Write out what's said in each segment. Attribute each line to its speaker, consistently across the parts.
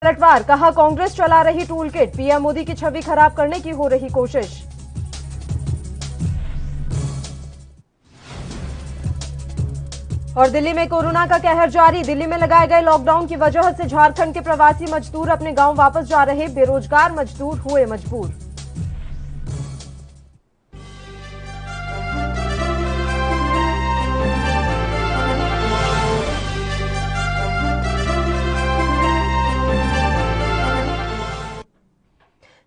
Speaker 1: पलटवार, कहा कांग्रेस चला रही टूल किट, पीएम मोदी की छवि खराब करने की हो रही कोशिश। और दिल्ली में कोरोना का कहर जारी, दिल्ली में लगाए गए लॉकडाउन की वजह से झारखंड के प्रवासी मजदूर अपने गांव वापस जा रहे, बेरोजगार मजदूर हुए मजबूर।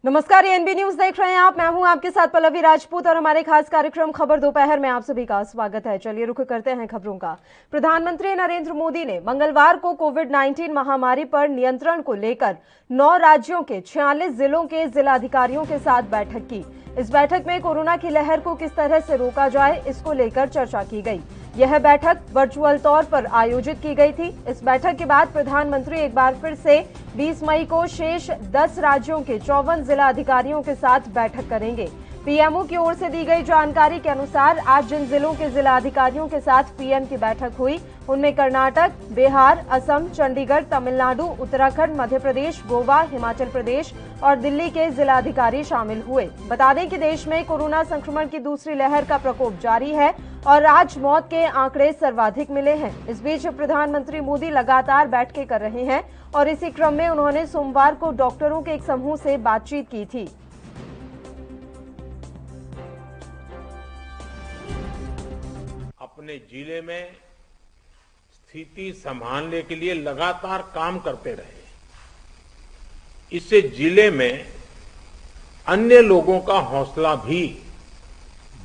Speaker 1: नमस्कार, ये एनबी न्यूज देख रहे हैं आप। मैं हूं आपके साथ पल्लवी राजपूत और हमारे खास कार्यक्रम खबर दोपहर में आप सभी का स्वागत है। चलिए रुख करते हैं खबरों का। प्रधानमंत्री नरेंद्र मोदी ने मंगलवार को कोविड-19 महामारी पर नियंत्रण को लेकर 9 राज्यों के 46 जिलों के जिलाधिकारियों के साथ बैठक की। इस बैठक में कोरोना की लहर को किस तरह से रोका जाए, इसको लेकर चर्चा की गई। यह बैठक वर्चुअल तौर पर आयोजित की गई थी। इस बैठक के बाद प्रधानमंत्री एक बार फिर से 20 मई को शेष 10 राज्यों के 54 जिला अधिकारियों के साथ बैठक करेंगे। पीएमओ की ओर से दी गई जानकारी के अनुसार आज जिन जिलों के जिला अधिकारियों के साथ पीएम की बैठक हुई, उनमें कर्नाटक, बिहार, असम, चंडीगढ़, तमिलनाडु, उत्तराखंड, मध्य प्रदेश, गोवा, हिमाचल प्रदेश और दिल्ली के जिला अधिकारी शामिल हुए। बता दें कि देश में कोरोना संक्रमण की दूसरी लहर का प्रकोप जारी है और आज मौत के आंकड़े सर्वाधिक मिले हैं। इस बीच प्रधानमंत्री मोदी लगातार बैठकें कर रहे हैं और इसी क्रम में उन्होंने सोमवार को डॉक्टरों के एक समूह से बातचीत की थी।
Speaker 2: अपने जिले में स्थिति संभालने के लिए लगातार काम करते रहे। इससे जिले में अन्य लोगों का हौसला भी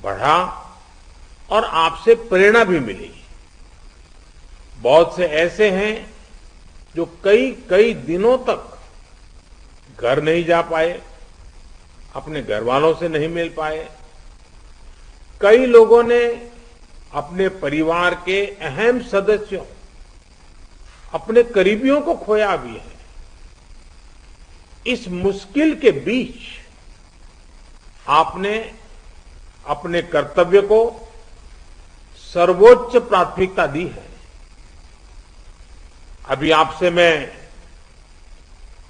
Speaker 2: बढ़ा और आपसे प्रेरणा भी मिली। बहुत से ऐसे हैं जो कई कई दिनों तक घर नहीं जा पाए, अपने घर वालों से नहीं मिल पाए। कई लोगों ने अपने परिवार के अहम सदस्यों, अपने करीबियों को खोया भी है। इस मुश्किल के बीच आपने अपने कर्तव्य को सर्वोच्च प्राथमिकता दी है। अभी आपसे मैं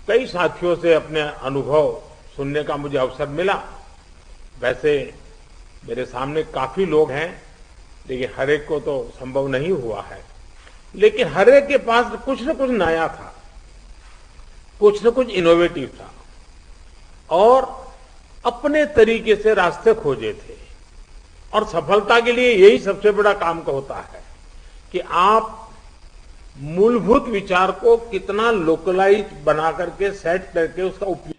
Speaker 2: कई साथियों से अपने अनुभव सुनने का मुझे अवसर मिला। वैसे मेरे सामने काफी लोग हैं, लेकिन हर एक को तो संभव नहीं हुआ है। लेकिन हर एक के पास कुछ न कुछ नया था, कुछ न कुछ इनोवेटिव था और अपने तरीके से रास्ते खोजे थे। और सफलता के लिए यही सबसे बड़ा काम का होता है कि आप मूलभूत विचार को कितना लोकलाइज बना करके सेट करके उसका उपयोग।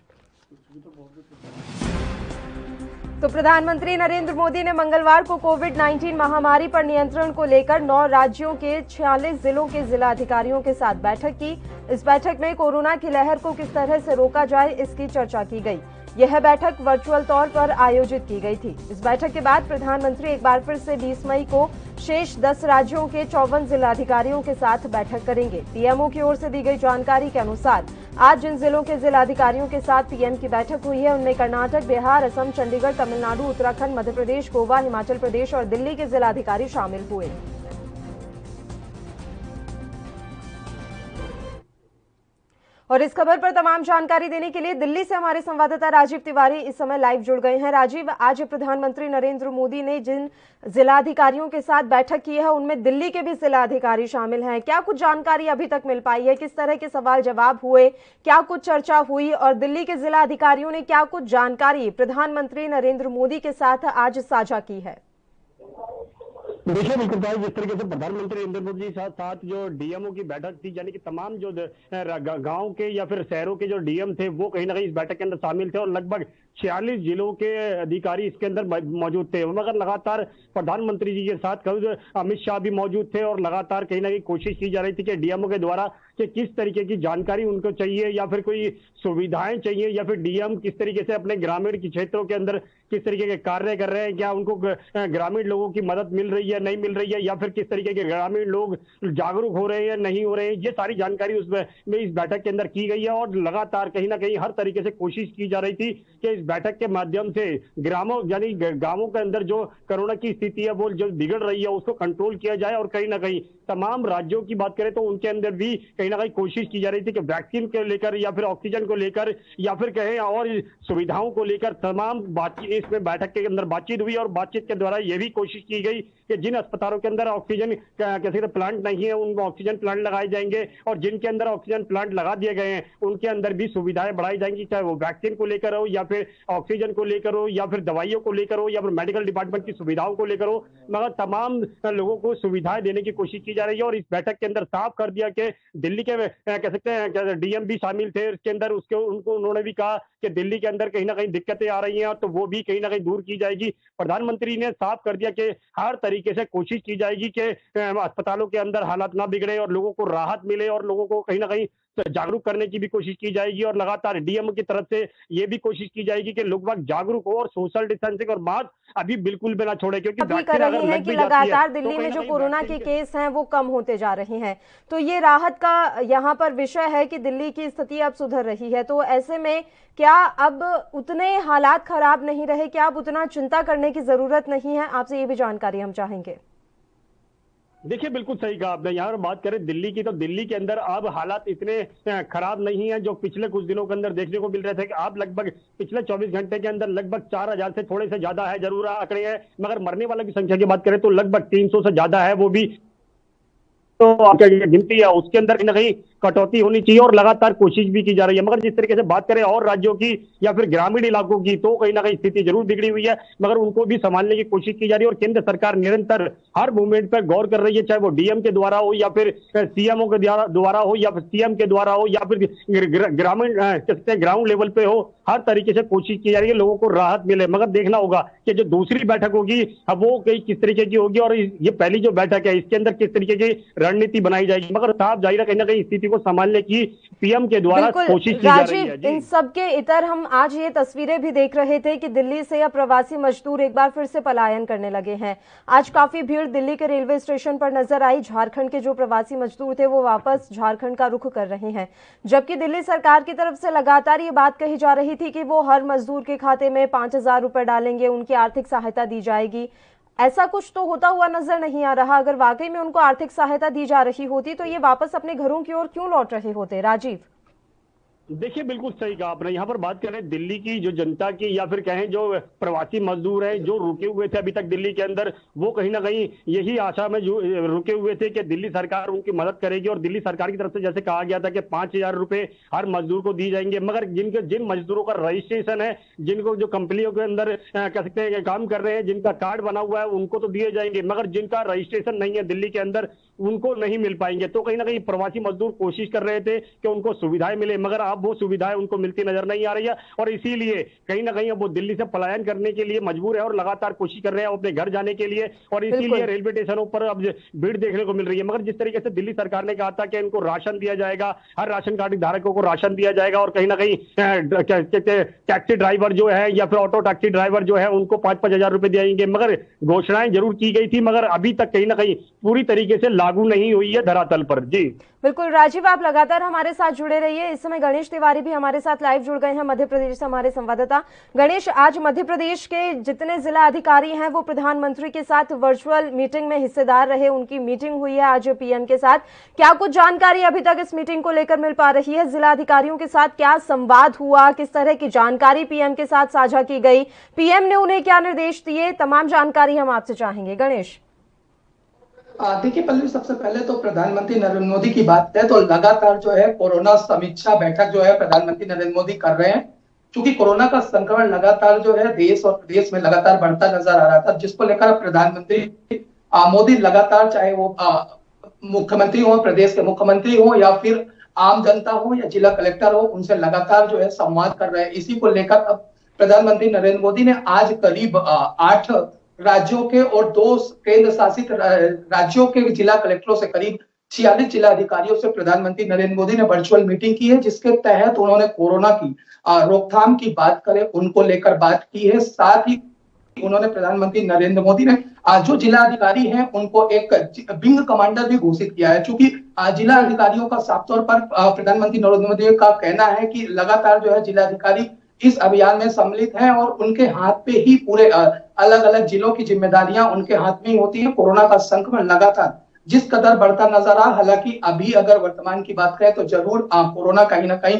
Speaker 1: तो प्रधानमंत्री नरेंद्र मोदी ने मंगलवार को कोविड-19 महामारी पर नियंत्रण को लेकर 9 राज्यों के 46 जिलों के जिला अधिकारियों के साथ बैठक की। इस बैठक में कोरोना की लहर को किस तरह से रोका जाए, इसकी चर्चा की गई। यह बैठक वर्चुअल तौर पर आयोजित की गई थी। इस बैठक के बाद प्रधानमंत्री एक बार फिर से 20 मई को शेष 10 राज्यों के 54 जिलाधिकारियों के साथ बैठक करेंगे। पीएमओ की ओर से दी गई जानकारी के अनुसार आज जिन जिलों के जिलाधिकारियों के साथ पीएम की बैठक हुई है, उनमें कर्नाटक, बिहार, असम, चंडीगढ़, तमिलनाडु, उत्तराखंड, मध्य प्रदेश, गोवा, हिमाचल प्रदेश और दिल्ली के जिलाधिकारी शामिल हुए। और इस खबर पर तमाम जानकारी देने के लिए दिल्ली से हमारे संवाददाता राजीव तिवारी इस समय लाइव जुड़ गए हैं। राजीव, आज प्रधानमंत्री नरेंद्र मोदी ने जिन जिलाधिकारियों के साथ बैठक की है, उनमें दिल्ली के भी जिलाधिकारी शामिल हैं। क्या कुछ जानकारी अभी तक मिल पाई है? किस तरह के सवाल जवाब हुए? क्या कुछ चर्चा हुई? और दिल्ली के जिलाधिकारियों ने क्या कुछ जानकारी प्रधानमंत्री नरेंद्र मोदी के साथ आज साझा की है?
Speaker 3: देखिए बिल्कुल भाई, जिस तरीके से प्रधानमंत्री नरेंद्र मोदी जी साथ जो डीएमओ की बैठक थी, यानी कि तमाम जो गांव के या फिर शहरों के जो डीएम थे वो कहीं ना कहीं इस बैठक के अंदर शामिल थे और लगभग 46 जिलों के अधिकारी इसके अंदर मौजूद थे। मगर लगातार प्रधानमंत्री जी के साथ अमित शाह भी मौजूद थे और लगातार कहीं ना कहीं कोशिश की जा रही थी कि डीएमओ के द्वारा कि किस तरीके की जानकारी उनको चाहिए या फिर कोई सुविधाएं चाहिए या फिर डीएम किस तरीके से अपने ग्रामीण के क्षेत्रों के अंदर किस तरीके के कार्य कर रहे हैं, क्या उनको ग्रामीण लोगों की मदद मिल रही है, नहीं मिल रही है, या फिर किस तरीके के ग्रामीण लोग जागरूक हो रहे हैं, नहीं हो रहे हैं। ये सारी जानकारी उसमें इस बैठक के अंदर की गई है और लगातार कहीं ना कहीं हर तरीके से कोशिश की जा रही थी कि इस बैठक के माध्यम से ग्रामों यानी गांवों के अंदर जो कोरोना की स्थिति है वो जो बिगड़ रही है उसको कंट्रोल किया जाए और कहीं ना कहीं तमाम राज्यों की बात करें तो उनके अंदर भी कहीं कहीं ना कहीं कोशिश की जा रही थी कि वैक्सीन को लेकर या फिर ऑक्सीजन को लेकर या फिर कहें और सुविधाओं को लेकर तमाम बातचीत इसमें बैठक के अंदर बातचीत हुई और बातचीत के द्वारा यह भी कोशिश की गई कि जिन अस्पतालों के अंदर ऑक्सीजन कैसे प्लांट नहीं है उनमें ऑक्सीजन प्लांट लगाए जाएंगे और जिनके अंदर ऑक्सीजन प्लांट लगा दिए गए हैं उनके अंदर भी सुविधाएं बढ़ाई जाएंगी, चाहे वो वैक्सीन को लेकर हो या फिर ऑक्सीजन को लेकर हो या फिर दवाइयों को लेकर हो या फिर मेडिकल डिपार्टमेंट की सुविधाओं को लेकर हो, मगर तमाम लोगों को सुविधाएं देने की कोशिश की जा रही है। और इस बैठक के अंदर साफ कर दिया कि दिल्ली के कह सकते हैं डीएम भी शामिल थे इसके अंदर, उसके उनको उन्होंने भी कहा कि दिल्ली के अंदर कहीं ना कहीं दिक्कतें आ रही हैं तो वो भी कहीं ना कहीं दूर की जाएगी। प्रधानमंत्री ने साफ कर दिया कि हर तरीके से कोशिश की जाएगी कि अस्पतालों के अंदर हालात ना बिगड़े और लोगों को राहत मिले और लोगों को कहीं ना कहीं जागरूक करने की भी कोशिश की जाएगी। और लगातार डीएम की तरफ से ये भी कोशिश की जाएगी कि लोग बाग जागरूक हो और सोशल डिस्टेंसिंग और मास्क अभी बिल्कुल भी ना छोड़े, क्योंकि
Speaker 1: अभी कर रही हैं कि लगातार दिल्ली में जो कोरोना के केस हैं वो कम होते जा रहे हैं, तो ये राहत का यहाँ पर विषय है कि दिल्ली की स्थिति अब सुधर रही है। तो ऐसे में क्या अब उतने हालात खराब नहीं रहे, क्या अब उतना चिंता करने की जरूरत नहीं है? आपसे ये भी जानकारी हम चाहेंगे।
Speaker 3: देखिए बिल्कुल सही कहा आपने। यहाँ पर बात करें दिल्ली की तो दिल्ली के अंदर अब हालात इतने खराब नहीं है जो पिछले कुछ दिनों के अंदर देखने को मिल रहे थे कि आप लगभग पिछले 24 घंटे के अंदर लगभग 4000 से थोड़े से ज्यादा है, जरूर आंकड़े हैं, मगर मरने वालों की संख्या की बात करें तो लगभग 300 से ज्यादा है, वो भी तो गिनती है उसके अंदर कहीं ना कहीं कटौती होनी चाहिए और लगातार कोशिश भी की जा रही है। मगर जिस तरीके से बात करें और राज्यों की या फिर ग्रामीण इलाकों की तो कहीं ना कहीं स्थिति जरूर बिगड़ी हुई है, मगर उनको भी संभालने की कोशिश की जा रही है और केंद्र सरकार निरंतर हर मूवमेंट पर गौर कर रही है, चाहे वो डीएम के द्वारा हो या फिर सीएमओ के द्वारा हो या फिर सीएम के द्वारा हो या फिर ग्रामीण ग्राउंड लेवल पे हो, हर तरीके से कोशिश की जा रही है लोगों को राहत मिले। मगर देखना होगा कि जो दूसरी बैठक होगी अब वो किस तरीके की होगी और ये पहली जो बैठक है इसके अंदर किस तरीके की रणनीति बनाई जाएगी, मगर साफ जाहिर है कहीं ना कहीं स्थिति को संभालने की पीएम के द्वारा कोशिश की जा रही है।
Speaker 1: इन सब के इतर हम आज ये तस्वीरें भी देख रहे थे कि दिल्ली से अब प्रवासी मजदूर एक बार फिर से पलायन करने लगे हैं। आज काफी भीड़ दिल्ली के रेलवे स्टेशन पर नजर आई। झारखंड के जो प्रवासी मजदूर थे वो वापस झारखंड का रुख कर रहे हैं, जबकि दिल्ली सरकार की तरफ से लगातार ये बात कही जा रही थी कि वो हर मजदूर के खाते में 5000 रुपए डालेंगे, उनकी आर्थिक सहायता दी जाएगी। ऐसा कुछ तो होता हुआ नजर नहीं आ रहा। अगर वाकई में उनको आर्थिक सहायता दी जा रही होती तो ये वापस अपने घरों की ओर क्यों लौट रहे होते? राजीव,
Speaker 3: देखिए बिल्कुल सही कहा आपने। यहाँ पर बात करें दिल्ली की जो जनता की या फिर कहें जो प्रवासी मजदूर हैं जो रुके हुए थे अभी तक दिल्ली के अंदर, वो कहीं ना कहीं यही आशा में जो रुके हुए थे कि दिल्ली सरकार उनकी मदद करेगी और दिल्ली सरकार की तरफ से जैसे कहा गया था कि 5000 रुपए हर मजदूर को दी जाएंगे। मगर जिन मजदूरों का रजिस्ट्रेशन है, जिनको जो कंपनियों के अंदर कह सकते हैं काम कर रहे हैं, जिनका कार्ड बना हुआ है उनको तो दिए जाएंगे, मगर जिनका रजिस्ट्रेशन नहीं है दिल्ली के अंदर उनको नहीं मिल पाएंगे। तो कहीं ना कहीं प्रवासी मजदूर कोशिश कर रहे थे कि उनको सुविधाएं मिले, मगर अब वो सुविधाएं उनको मिलती नजर नहीं आ रही है और इसीलिए कहीं ना कहीं अब वो दिल्ली से पलायन करने के लिए मजबूर है और लगातार कोशिश कर रहे हैं अपने घर जाने के लिए और इसीलिए रेलवे स्टेशनों पर अब भीड़ देखने को मिल रही है। मगर जिस तरीके से दिल्ली सरकार ने कहा था कि इनको राशन दिया जाएगा, हर राशन कार्ड धारकों को राशन दिया जाएगा और कहीं ना कहीं टैक्सी ड्राइवर जो है या फिर ऑटो टैक्सी ड्राइवर जो है उनको 5-5 हजार रुपए दिएंगे, मगर घोषणाएं जरूर की गई थी मगर अभी तक कहीं ना कहीं पूरी तरीके से लागू नहीं हुई है धरातल पर। जी
Speaker 1: बिल्कुल राजीव, आप लगातार हमारे साथ जुड़े रहिए। इस समय गणेश तिवारी भी हमारे साथ लाइव जुड़ गए हैं मध्य प्रदेश से, हमारे संवाददाता। गणेश, आज मध्य प्रदेश के जितने जिला अधिकारी हैं वो प्रधानमंत्री के साथ वर्चुअल मीटिंग में हिस्सेदार रहे, उनकी मीटिंग हुई है आज पीएम के साथ। क्या कुछ जानकारी अभी तक इस मीटिंग को लेकर मिल पा रही है? जिला अधिकारियों के साथ क्या संवाद हुआ, किस तरह की जानकारी पीएम के साथ साझा की गई, पीएम ने उन्हें क्या निर्देश दिए, तमाम जानकारी हम आपसे चाहेंगे। गणेश,
Speaker 4: देखिए पल्लवी, सबसे पहले तो प्रधानमंत्री नरेंद्र मोदी की बात है तो लगातार जो है कोरोना समीक्षा बैठक जो है प्रधानमंत्री नरेंद्र मोदी कर रहे हैं, क्योंकि कोरोना का संक्रमण लगातार जो है देश और प्रदेश में लगातार बढ़ता नजर आ रहा था, जिसको लेकर प्रधानमंत्री मोदी लगातार, चाहे वो मुख्यमंत्री हो, प्रदेश के मुख्यमंत्री हो या फिर आम जनता हो या जिला कलेक्टर हो, उनसे लगातार जो है संवाद कर रहे हैं। इसी को लेकर अब प्रधानमंत्री नरेंद्र मोदी ने आज करीब 8 राज्यों के और 2 केंद्र शासित राज्यों के जिला कलेक्टरों से करीब 46 जिला अधिकारियों से प्रधानमंत्री नरेंद्र मोदी ने वर्चुअल मीटिंग की है, जिसके तहत उन्होंने कोरोना की रोकथाम की बात करें उनको लेकर बात की है। साथ ही उन्होंने प्रधानमंत्री नरेंद्र मोदी ने जो जिला अधिकारी हैं उनको एक विंग कमांडर भी घोषित किया है, क्योंकि जिला अधिकारियों का साफ तौर पर प्रधानमंत्री नरेंद्र मोदी का कहना है कि लगातार जो है जिला अधिकारी इस अभियान में सम्मिलित हैं और उनके हाथ पे ही पूरे अलग अलग जिलों की जिम्मेदारियां उनके हाथ में ही होती है। कोरोना का संक्रमण लगातार जिस कदर बढ़ता नजर आ, हालांकि अभी अगर वर्तमान की बात करें तो जरूर कोरोना कहीं ना कहीं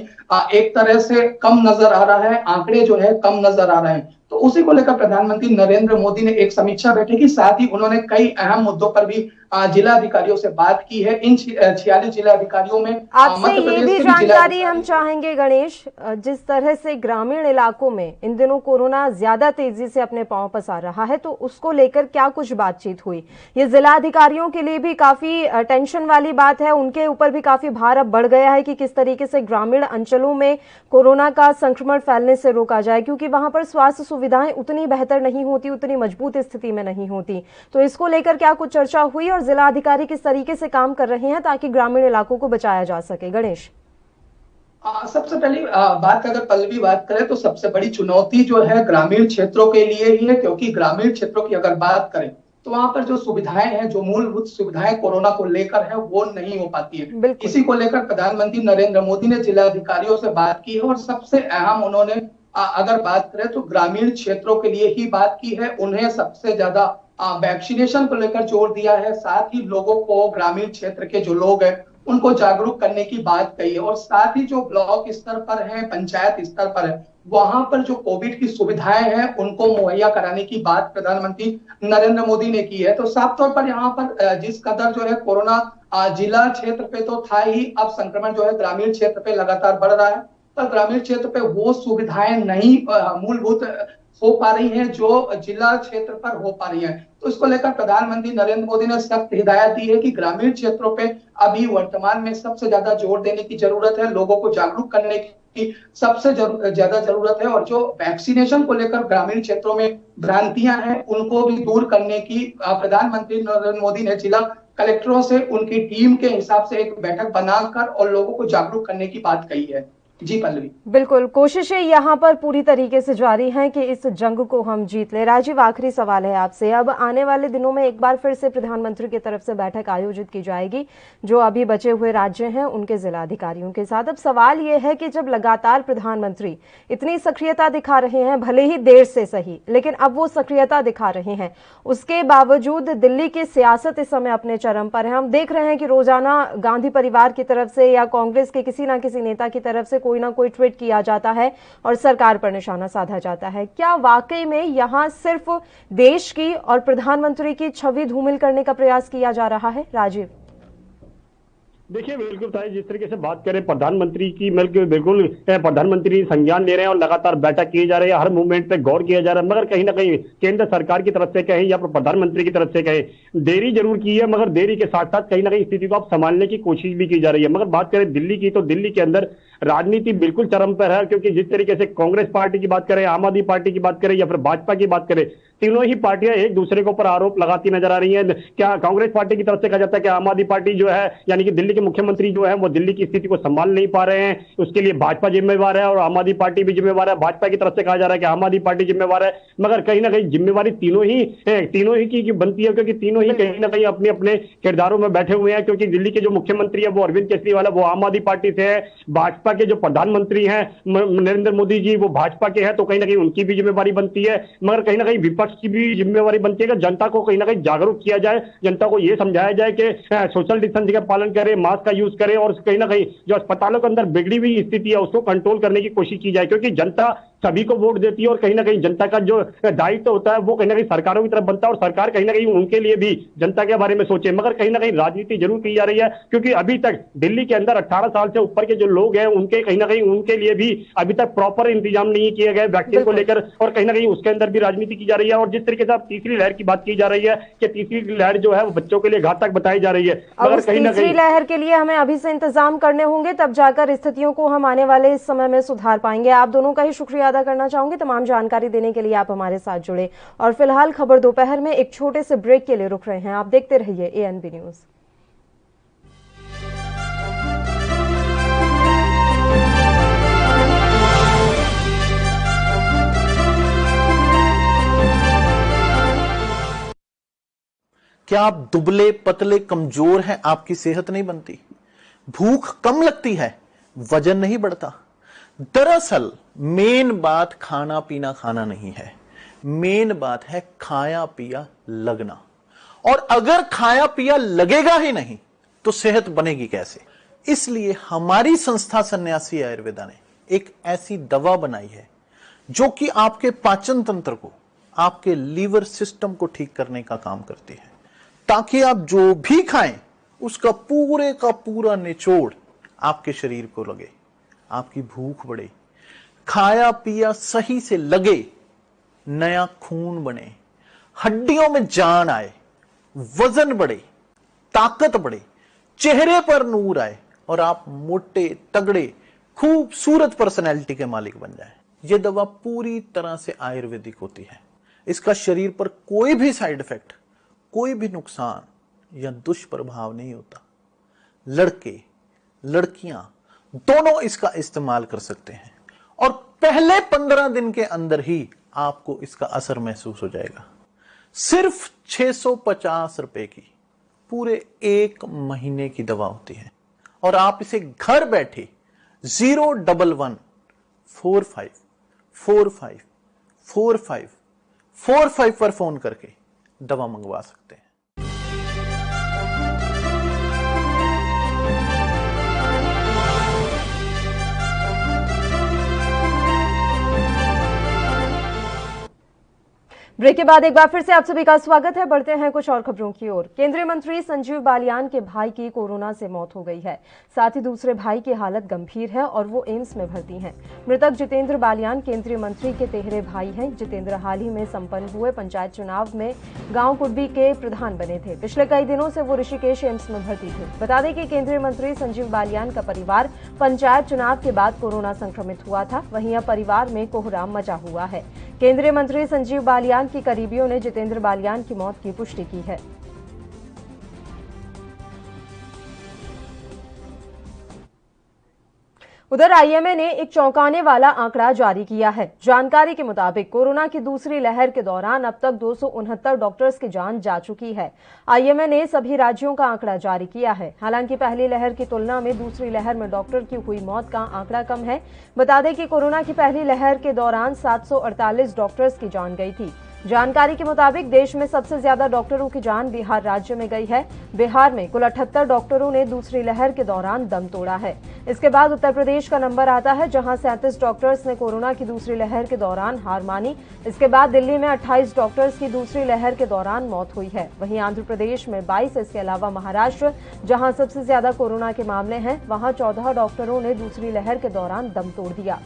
Speaker 4: एक तरह से कम नजर आ रहा है, आंकड़े जो है कम नजर आ रहे हैं। तो उसी को लेकर प्रधानमंत्री नरेंद्र मोदी ने एक समीक्षा बैठक की, साथ ही उन्होंने कई अहम मुद्दों पर भी जिला अधिकारियों से बात की है। इन 46 जिला अधिकारियों में
Speaker 1: आपसे
Speaker 4: मध्य
Speaker 1: ये
Speaker 4: प्रदेश
Speaker 1: भी
Speaker 4: के
Speaker 1: जानकारी हम चाहेंगे गणेश, जिस तरह से ग्रामीण इलाकों में इन दिनों कोरोना ज्यादा तेजी से अपने पांव पसार रहा है, तो उसको लेकर क्या कुछ बातचीत हुई? ये जिला अधिकारियों के लिए भी काफी टेंशन वाली बात है, उनके ऊपर भी काफी भार अब बढ़ गया है कि किस तरीके से ग्रामीण अंचलों में कोरोना का संक्रमण फैलने से रोका जाए, क्योंकि वहां पर स्वास्थ्य सुविधाएं उतनी बेहतर नहीं होती, उतनी मजबूत स्थिति में नहीं होती। तो इसको लेकर क्या कुछ चर्चा हुई और जिला अधिकारी किस तरीके से काम कर रहे हैं ताकि ग्रामीण इलाकों को बचाया जा सके? गणेश,
Speaker 4: सबसे पहली बात अगर पल्लवी बात करें तो सबसे बड़ी चुनौती जो है ग्रामीण क्षेत्रों के लिए ही है, क्योंकि ग्रामीण क्षेत्रों की अगर बात करें तो वहां पर जो सुविधाएं हैं, जो मूलभूत सुविधाएं कोरोना को लेकर है, वो नहीं हो पाती है। इसी को लेकर प्रधानमंत्री नरेंद्र मोदी ने जिला अधिकारियों से बात की है और सबसे अहम उन्होंने अगर बात करें तो ग्रामीण क्षेत्रों के लिए ही बात की है। उन्हें सबसे ज्यादा वैक्सीनेशन को लेकर जोर दिया है, साथ ही लोगों को, ग्रामीण क्षेत्र के जो लोग हैं उनको जागरूक करने की बात कही है, और साथ ही जो ब्लॉक स्तर पर है, पंचायत स्तर पर है, वहां पर जो कोविड की सुविधाएं हैं उनको मुहैया कराने की बात प्रधानमंत्री नरेंद्र मोदी ने की है। तो साफ तौर पर यहाँ पर जिस कदर जो है कोरोना जिला क्षेत्र पे तो था ही, अब संक्रमण जो है ग्रामीण क्षेत्र पे लगातार बढ़ रहा है, पर ग्रामीण क्षेत्र पे वो सुविधाएं नहीं मूलभूत हो पा रही हैं जो जिला क्षेत्र पर हो पा रही हैं। तो इसको लेकर प्रधानमंत्री नरेंद्र मोदी ने सख्त हिदायत दी है कि ग्रामीण क्षेत्रों पे अभी वर्तमान में सबसे ज्यादा जोर देने की जरूरत है, लोगों को जागरूक करने की सबसे ज्यादा जरूरत है, और जो वैक्सीनेशन को लेकर ग्रामीण क्षेत्रों में भ्रांतियां हैं उनको भी दूर करने की प्रधानमंत्री नरेंद्र मोदी ने जिला कलेक्टरों से उनकी टीम के हिसाब से एक बैठक बनाकर और लोगों को जागरूक करने की बात कही है। जी पल्लवी,
Speaker 1: बिल्कुल, कोशिशें यहाँ पर पूरी तरीके से जारी हैं कि इस जंग को हम जीत ले। राजीव, आखिरी सवाल है आपसे, अब आने वाले दिनों में एक बार फिर से प्रधानमंत्री की तरफ से बैठक आयोजित की जाएगी जो अभी बचे हुए राज्य हैं उनके जिला अधिकारियों के साथ। अब सवाल ये है कि जब लगातार प्रधानमंत्री इतनी सक्रियता दिखा रहे हैं, भले ही देर से सही, लेकिन अब वो सक्रियता दिखा रहे हैं, उसके बावजूद दिल्ली की सियासत इस समय अपने चरम पर है। हम देख रहे हैं कि रोजाना गांधी परिवार की तरफ से या कांग्रेस के किसी ना किसी नेता की तरफ से कोई ना कोई ट्वीट किया जाता है और सरकार पर निशाना साधा जाता है। क्या वाकई में यहां सिर्फ देश की और प्रधानमंत्री की छवि धूमिल करने का प्रयास किया जा रहा है? राजीव,
Speaker 3: देखिए बिल्कुल भाई, जिस तरीके से बात करें प्रधानमंत्री की, बिल्कुल प्रधानमंत्री संज्ञान ले रहे हैं और लगातार बैठक की जा रही है, हर मूवमेंट पे गौर किया जा रहा है, मगर कहीं ना कहीं केंद्र सरकार की तरफ से कहें या प्रधानमंत्री की तरफ से कहें, देरी जरूर की है, मगर देरी के साथ साथ कहीं ना कहीं स्थिति को आप संभालने की कोशिश भी की जा रही है। मगर बात करें दिल्ली की, तो दिल्ली के अंदर राजनीति बिल्कुल चरम पर है, क्योंकि जिस तरीके से कांग्रेस पार्टी की बात करें, आम आदमी पार्टी की बात करें या फिर भाजपा की बात करें, तीनों ही पार्टियां एक दूसरे के ऊपर आरोप लगाती नजर आ रही हैं। क्या कांग्रेस पार्टी की तरफ से कहा जाता है कि आम आदमी पार्टी जो है, यानी कि दिल्ली के मुख्यमंत्री जो है, वो दिल्ली की स्थिति को संभाल नहीं पा रहे हैं, उसके लिए भाजपा जिम्मेवार है और आम आदमी पार्टी भी जिम्मेवार है। भाजपा की तरफ से कहा जा रहा है कि आम आदमी पार्टी जिम्मेवार है, मगर कहीं ना कहीं जिम्मेवारी तीनों ही की बनती है, क्योंकि तीनों ही कहीं ना कहीं अपने अपने किरदारों में बैठे हुए हैं। क्योंकि दिल्ली के जो मुख्यमंत्री है वो अरविंद केजरीवाल है, वो आम आदमी पार्टी से है, भाजपा के जो प्रधानमंत्री हैं नरेंद्र मोदी जी, वो भाजपा के हैं, तो कहीं ना कहीं उनकी भी जिम्मेवारी बनती है। मगर कहीं ना कहीं विपक्ष की भी जिम्मेवारी बनती है कि जनता को कहीं ना कहीं जागरूक किया जाए, जनता को यह समझाया जाए कि सोशल डिस्टेंसिंग का पालन करें, मास्क का यूज करें, और कहीं ना कहीं जो अस्पतालों के अंदर बिगड़ी हुई स्थिति है उसको कंट्रोल करने की कोशिश की जाए, क्योंकि जनता सभी को वोट देती है और कहीं ना कहीं जनता का जो दायित्व होता है वो कहीं ना कहीं सरकारों की तरफ बनता है, और सरकार कहीं ना कहीं उनके लिए भी जनता के बारे में सोचे। मगर कहीं ना कहीं राजनीति जरूर की जा रही है, क्योंकि अभी तक दिल्ली के अंदर 18 साल से ऊपर के जो लोग हैं उनके कहीं ना कहीं उनके लिए भी अभी तक प्रॉपर इंतजाम नहीं किए गए वैक्सीन को लेकर, और कहीं ना कहीं उसके अंदर भी राजनीति की जा रही है। और जिस तरीके से अब तीसरी लहर की बात की जा रही है कि तीसरी लहर जो है वो बच्चों के लिए घातक बताई जा रही है, मगर कहीं ना कहीं
Speaker 1: तीसरी लहर के लिए हमें अभी से इंतजाम करने होंगे, तब जाकर स्थितियों को हम आने वाले इस समय में सुधार पाएंगे। आप दोनों का ही शुक्रिया अदा करना चाहूंगी, तमाम जानकारी देने के लिए आप हमारे साथ जुड़े। और फिलहाल खबर दोपहर में एक छोटे से ब्रेक के लिए रुक रहे हैं, आप देखते रहिए ANB न्यूज।
Speaker 5: क्या आप दुबले पतले कमजोर हैं, आपकी सेहत नहीं बनती, भूख कम लगती है, वजन नहीं बढ़ता? दरअसल मेन बात खाना पीना खाना नहीं है, मेन बात है खाया पिया लगना। और अगर खाया पिया लगेगा ही नहीं तो सेहत बनेगी कैसे? इसलिए हमारी संस्था सन्यासी आयुर्वेदा ने एक ऐसी दवा बनाई है जो कि आपके पाचन तंत्र को, आपके लीवर सिस्टम को ठीक करने का काम करती है, ताकि आप जो भी खाएं उसका पूरे का पूरा निचोड़ आपके शरीर को लगे, आपकी भूख बढ़े, खाया पिया सही से लगे, नया खून बने, हड्डियों में जान आए, वजन बढ़े, ताकत बढ़े, चेहरे पर नूर आए और आप मोटे तगड़े खूबसूरत पर्सनैलिटी के मालिक बन जाए। यह दवा पूरी तरह से आयुर्वेदिक होती है। इसका शरीर पर कोई भी साइड इफेक्ट, कोई भी नुकसान या दुष्प्रभाव नहीं होता। लड़के लड़कियां दोनों इसका इस्तेमाल कर सकते हैं और पहले 15 दिन के अंदर ही आपको इसका असर महसूस हो जाएगा। सिर्फ 650 रुपए की पूरे 1 महीने की दवा होती है और आप इसे घर बैठे 01145454545 पर फोन करके दवा मंगवा सकते हैं।
Speaker 1: ब्रेक के बाद एक बार फिर से आप सभी का स्वागत है। बढ़ते हैं कुछ और खबरों की ओर। केंद्रीय मंत्री संजीव बालियान के भाई की कोरोना से मौत हो गई है। साथ ही दूसरे भाई की हालत गंभीर है और वो एम्स में भर्ती हैं। मृतक जितेंद्र बालियान केंद्रीय मंत्री के तेहरे भाई हैं। जितेंद्र हाल ही में संपन्न हुए पंचायत चुनाव में गांव कुडबी के प्रधान बने थे। पिछले कई दिनों से वो ऋषिकेश एम्स में भर्ती थे। बता दें कि केंद्रीय मंत्री संजीव बालियान का परिवार पंचायत चुनाव के बाद कोरोना संक्रमित हुआ था। वहीं अब परिवार में कोहराम मचा हुआ है। केंद्रीय मंत्री संजीव बालियान की करीबियों ने जितेंद्र बालियान की मौत की पुष्टि की है। उधर आईएमए ने एक चौंकाने वाला आंकड़ा जारी किया है। जानकारी के मुताबिक कोरोना की दूसरी लहर के दौरान अब तक 269 डॉक्टर्स की जान जा चुकी है। आईएमए ने सभी राज्यों का आंकड़ा जारी किया है। हालांकि पहली लहर की तुलना में दूसरी लहर में डॉक्टर की हुई मौत का आंकड़ा कम है। बता दें कि कोरोना की पहली लहर के दौरान 748 डॉक्टर्स की जान गई थी। जानकारी के मुताबिक देश में सबसे ज्यादा डॉक्टरों की जान बिहार राज्य में गई है। बिहार में कुल 78 डॉक्टरों ने दूसरी लहर के दौरान दम तोड़ा है। इसके बाद उत्तर प्रदेश का नंबर आता है, जहां 37 डॉक्टर्स ने कोरोना की दूसरी लहर के दौरान हार मानी। इसके बाद दिल्ली में 28 डॉक्टर्स की दूसरी लहर के दौरान मौत हुई है। वहीं आंध्र प्रदेश में 22, इसके अलावा महाराष्ट्र, जहां सबसे ज्यादा कोरोना के मामले हैं, वहां 14 डॉक्टरों ने दूसरी लहर के दौरान दम तोड़ दिया।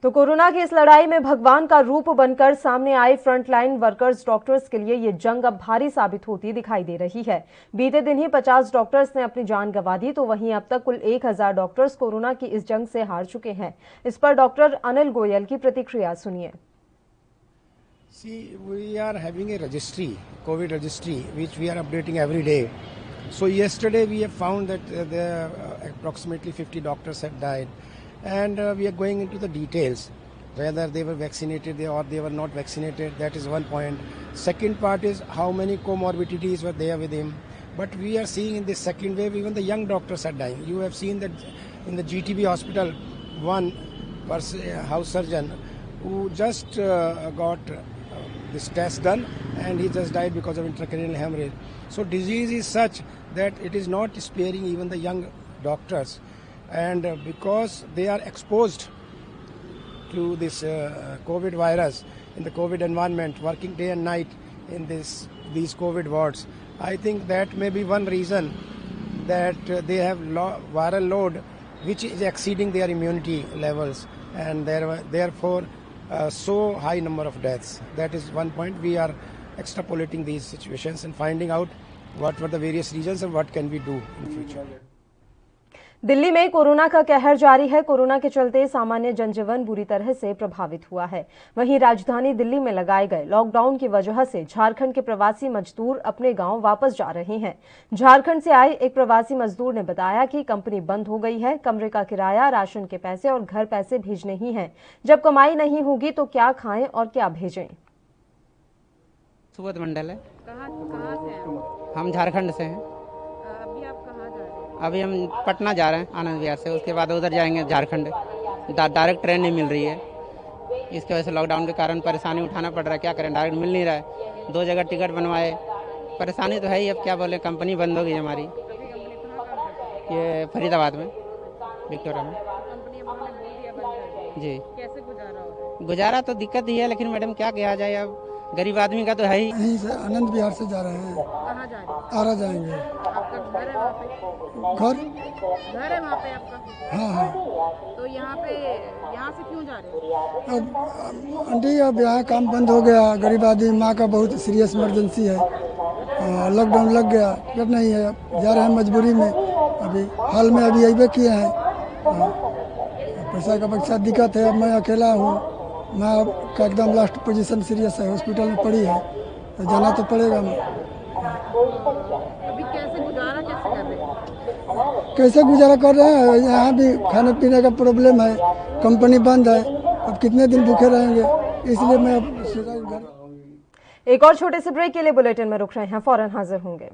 Speaker 1: तो कोरोना की इस लड़ाई में भगवान का रूप बनकर सामने आए फ्रंटलाइन वर्कर्स डॉक्टर्स के लिए ये जंग अब भारी साबित होती दिखाई दे रही है। बीते दिन ही 50 डॉक्टर्स ने अपनी जान गंवा दी, तो वहीं अब तक कुल 1000 डॉक्टर्स कोरोना की इस जंग से हार चुके हैं। इस पर डॉक्टर अनिल गोयल की प्रतिक्रिया सुनिए।
Speaker 6: See, we are having a registry, COVID registry, which we are updating every day. So yesterday we have found that there approximately 50 doctors have died. And we are going into the details, whether they were vaccinated or they were not vaccinated. That is one point. Second part is how many comorbidities were there with him. But we are seeing in this second wave, even the young doctors are dying. You have seen that in the GTB hospital, one house surgeon who just got this test done and he just died because of intracranial hemorrhage. So disease is such that it is not sparing even the young doctors. And because they are exposed to this COVID virus in the COVID environment, working day and night in these COVID wards, I think that may be one reason that they have viral load which is exceeding their immunity levels, and therefore so high number of deaths. That is one point. We are extrapolating these situations and finding out what were the various reasons and what can we do in future.
Speaker 1: Delhi में corona का कहर जारी है। Corona के चलते सामान्य जनजीवन बुरी तरह से प्रभावित हुआ है। वहीं राजधानी दिल्ली में लगाए गए लॉकडाउन की वजह से झारखंड के प्रवासी मजदूर अपने गांव वापस जा रहे हैं। झारखंड से आए एक प्रवासी मजदूर ने बताया कि कंपनी बंद हो गई है, कमरे का किराया, राशन के पैसे और घर पैसे भेजने ही हैं। जब कमाई नहीं होगी तो क्या खाएं और क्या भेजें।
Speaker 7: सुबोध मंडल है।
Speaker 8: कहाँ से हैं?
Speaker 7: हम झारखंड से हैं।
Speaker 8: अभी आप कहाँ जा रहे हैं?
Speaker 7: अभी हम पटना जा रहे हैं आनंद विहार से, उसके बाद उधर जाएंगे झारखंड।
Speaker 8: डायरेक्ट ट्रेन नहीं मिल रही है। इसकी वजह से लॉकडाउन के कारण परेशानी उठाना पड़ रहा है। क्या करें, डायरेक्ट मिल नहीं रहा है। 2 जगह टिकट बनवाए, परेशानी तो है ही। अब क्या बोले, कंपनी बंद हो गई हमारी, ये फरीदाबाद में, विक्टोरिया में। जी,
Speaker 1: कैसे गुजारा हो रहा है?
Speaker 8: गुजारा तो दिक्कत ही है, लेकिन मैडम क्या किया जाए, अब गरीब आदमी का तो है ही।
Speaker 7: यहीं से आनंद विहार से जा रहे हैं,
Speaker 1: कहाँ जा रहे हैं?
Speaker 7: आरा जाएंगे।
Speaker 1: आपका घर है वहाँ पे?
Speaker 7: घर
Speaker 1: है वहाँ पे आपका?
Speaker 7: हाँ हाँ।
Speaker 1: तो यहाँ से क्यों जा रहे हैं?
Speaker 7: अब आंटी अब यहाँ काम बंद हो गया, गरीब आदमी, माँ का बहुत सीरियस इमरजेंसी है, लॉकडाउन लग गया, जब नहीं है, अब जा रहे हैं मजबूरी में। अभी हाल में अभी अबे किए हैं, पैसा दिक्कत है। अब मैं अकेला हूँ, माँ का एकदम लास्ट पोजीशन सीरियस है, हॉस्पिटल में पड़ी है, तो जाना तो पड़ेगा। मैं
Speaker 1: अभी कैसे गुजारा कर रहे हैं?
Speaker 7: कैसे गुजारा कर रहे हैं, यहाँ भी खाने पीने का प्रॉब्लम है, कंपनी बंद है, अब कितने दिन भूखे रहेंगे, इसलिए मैं अब सोचा घर।
Speaker 1: एक और छोटे से ब्रेक के लिए बुलेटिन में रुक रहे हैं, फौरन हाजिर होंगे।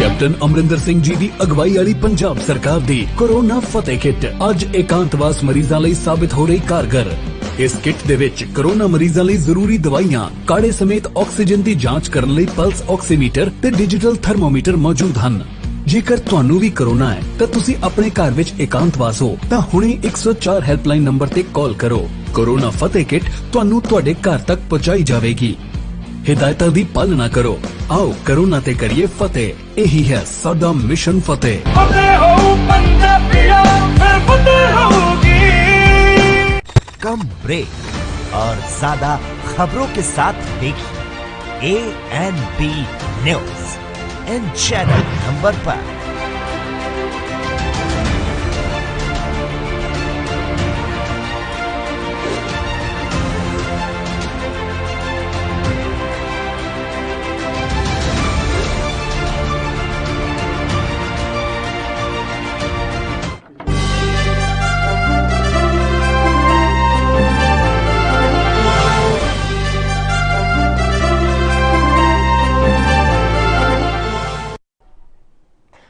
Speaker 9: ਕੈਪਟਨ ਅਮਰਿੰਦਰ ਸਿੰਘ ਜੀ ਦੀ ਅਗਵਾਈ ਵਾਲੀ ਪੰਜਾਬ ਸਰਕਾਰ ਦੀ ਕੋਰੋਨਾ ਫਤਿਹ ਕਿੱਟ ਅੱਜ ਇਕਾਂਤਵਾਸ ਮਰੀਜ਼ਾਂ ਲਈ ਸਾਬਿਤ ਹੋ ਰਹੀ ਕਾਰਗਰ। ਇਸ ਕਿੱਟ ਦੇ ਵਿੱਚ ਕੋਰੋਨਾ ਮਰੀਜ਼ਾਂ ਲਈ ਜ਼ਰੂਰੀ ਦਵਾਈਆਂ, ਕਾੜੇ ਸਮੇਤ ਆਕਸੀਜਨ ਦੀ ਜਾਂਚ ਕਰਨ ਲਈ ਪਲਸ ਆਕਸੀਮੀਟਰ ਤੇ ਡਿਜੀਟਲ ਥਰਮੋਮੀਟਰ ਮੌਜੂਦ ਹਨ। ਜੇਕਰ ਤੁਹਾਨੂੰ ਵੀ ਕੋਰੋਨਾ ਹੈ ਤਾਂ ਤੁਸੀਂ ਆਪਣੇ ਘਰ ਵਿੱਚ ਇਕਾਂਤਵਾਸ ਹੋ ਤਾਂ ਹੁਣੇ 104 ਹੈਲਪਲਾਈਨ ਨੰਬਰ ਤੇ ਕਾਲ ਕਰੋ। ਕੋਰੋਨਾ ਫਤਿਹ ਕਿੱਟ ਤੁਹਾਨੂੰ ਤੁਹਾਡੇ ਘਰ ਤੱਕ ਪਹੁੰਚਾਈ ਜਾਵੇਗੀ। हिदायतां दी पालना करो। आओ कोरोना ते करिए फतेह, यही है साडा मिशन फतेह।
Speaker 10: कम ब्रेक और ज्यादा खबरों के साथ देखिए ANB news in channel number पर।